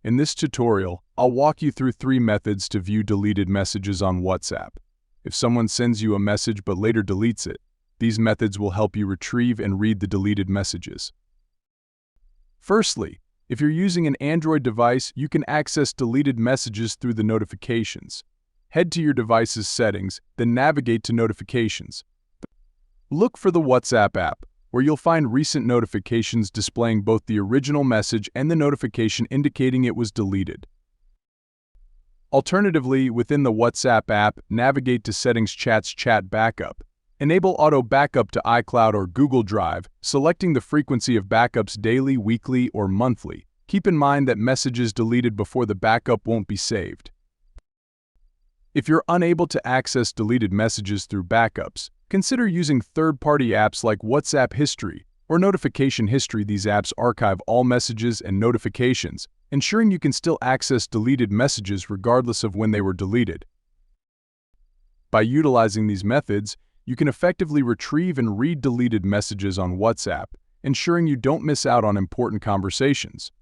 In this tutorial, I'll walk you through 3 methods to view deleted messages on WhatsApp. If someone sends you a message but later deletes it, these methods will help you retrieve and read the deleted messages. Firstly, if you're using an Android device, you can access deleted messages through the notifications. Head to your device's settings, then navigate to Notifications. Look for the WhatsApp app, where you'll find recent notifications displaying both the original message and the notification indicating it was deleted. Alternatively, within the WhatsApp app, navigate to Settings, Chats, Chat Backup. Enable Auto Backup to iCloud or Google Drive, selecting the frequency of backups daily, weekly, or monthly. Keep in mind that messages deleted before the backup won't be saved. If you're unable to access deleted messages through backups, consider using third-party apps like WhatsApp History or Notification History. These apps archive all messages and notifications, ensuring you can still access deleted messages regardless of when they were deleted. By utilizing these methods, you can effectively retrieve and read deleted messages on WhatsApp, ensuring you don't miss out on important conversations.